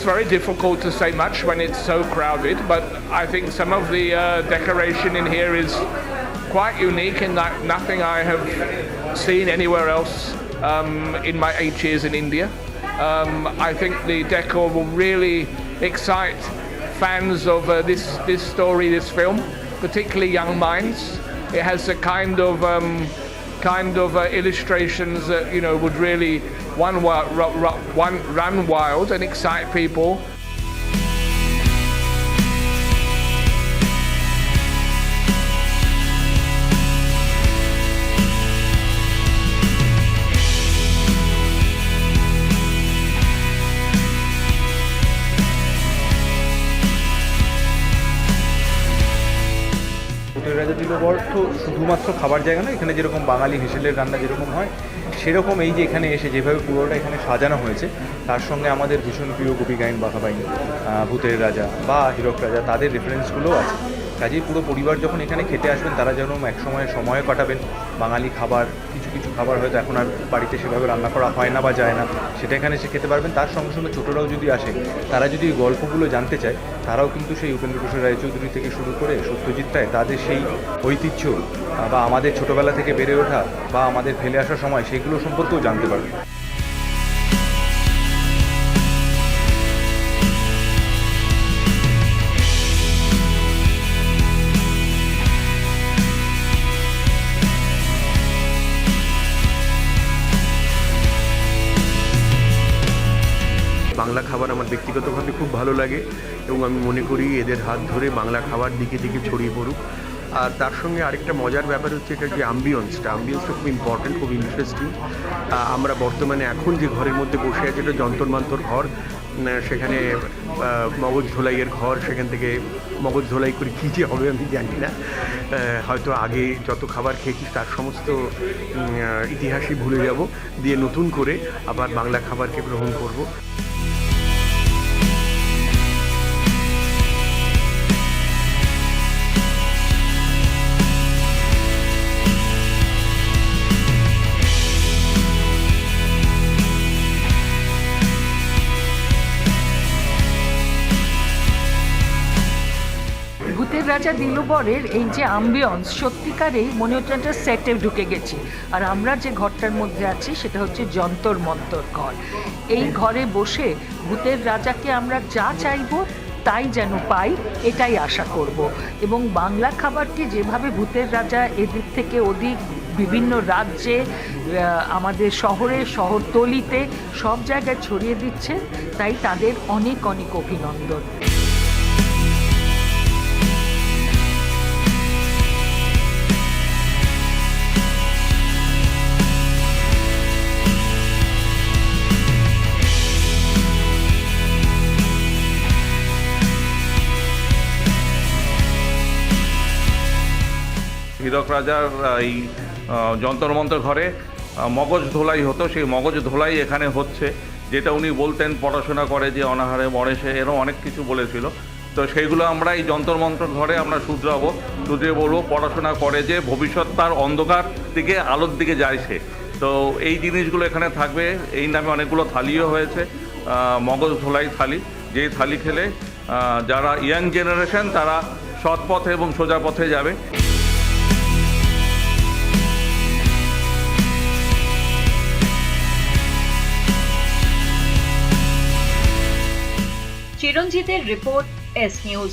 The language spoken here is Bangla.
very difficult to say much when it's so crowded, but I think some of the decoration in here is quite unique in that nothing I have seen anywhere else in my 8 years in India. I think the decor will really excite fans of this story, this film, particularly young minds. It has a kind of illustrations that would really run wild and excite people. ভূতের রাজা দিলবর তো শুধুমাত্র খাবার জায়গা না, এখানে যেরকম বাঙালি হেসেলের রান্না যেরকম হয় সেরকম এই যে এখানে এসে যেভাবে পুরোটা এখানে সাজানো হয়েছে, তার সঙ্গে আমাদের ভীষণ প্রিয় গোপী গাইন বাঘাবাইন, ভূতের রাজা বা হীরক রাজা, তাদের রেফারেন্সগুলোও আছে। কাজেই পুরো পরিবার যখন এখানে খেতে আসবেন তারা যেন একসময় সময় কাটাবেন। বাঙালি খাবার, কিছু কিছু খাবার হয়তো এখন আর বাড়িতে সেভাবে রান্না করা হয় না বা যায় না, সেটা এখানে এসে খেতে পারবেন। তার সঙ্গে সঙ্গে ছোটরাও যদি আসে, তারা যদি এই গল্পগুলো জানতে চায়, তারাও কিন্তু সেই উপেন্দ্র কিশোর রায়চৌধুরী থেকে শুরু করে সত্যজিৎ রায়, তাদের সেই ঐতিহ্য বা আমাদের ছোটোবেলা থেকে বেড়ে ওঠা বা আমাদের ফেলে আসার সময় সেগুলো সম্পর্কেও জানতে পারবে। বাংলা খাবার আমার ব্যক্তিগতভাবে খুব ভালো লাগে এবং আমি মনে করি এদের হাত ধরে বাংলা খাবার দিকে দিকে ছড়িয়ে পড়ুক। আর তার সঙ্গে আরেকটা মজার ব্যাপার হচ্ছে এটা যে আম্বিয়েন্সটা খুব ইম্পর্ট্যান্ট, খুব ইন্টারেস্টিং। আমরা বর্তমানে এখন যে ঘরের মধ্যে বসে আছি, এটা যন্তর মন্তর ঘর, সেখানে মগজ ধোলাইয়ের ঘর, সেখান থেকে মগজ ধোলাই করে কী যে হবে আমি জানি না। হয়তো আগে যত খাবার খেয়েছি তার সমস্ত ইতিহাসই ভুলে যাব, দিয়ে নতুন করে আবার বাংলা খাবারকে গ্রহণ করব। ভূতের রাজা দিলবরের এই যে আম্বিয়ন্স, সত্যিকারেই মনে হচ্ছে একটা সেটে ঢুকে গেছি। আর আমরা যে ঘরটার মধ্যে আছি সেটা হচ্ছে যন্তর মন্তর ঘর। এই ঘরে বসে ভূতের রাজাকে আমরা যা চাইবো তাই যেন পাই, এটাই আশা করব। এবং বাংলা খাবারকে যেভাবে ভূতের রাজা এদিক থেকে ওদিক বিভিন্ন রাজ্যে, আমাদের শহরতলিতে সব জায়গায় ছড়িয়ে দিচ্ছে, তাই তাদের অনেক অনেক অভিনন্দন। হীরক রাজার এই যন্তর মন্তর ঘরে মগজ ধোলাই হতো, সেই মগজ ধোলাই এখানে হচ্ছে, যেটা উনি বলতেন পড়াশোনা করে যে অনাহারে মরে সে, এরকম অনেক কিছু বলেছিল। তো সেইগুলো আমরা এই যন্তর মন্তর ঘরে আমরা শুধরিয়ে বলবো পড়াশোনা করে যে ভবিষ্যৎ তার অন্ধকার দিকে আলোর দিকে যায় সে। তো এই জিনিসগুলো এখানে থাকবে। এই নামে অনেকগুলো থালিও হয়েছে, মগজ ধোলাই থালি, যেই থালি খেলে যারা ইয়াং জেনারেশন তারা সৎ পথে এবং সোজা পথে যাবে। চিরঞ্জিতের রিপোর্ট, এস নিউজ।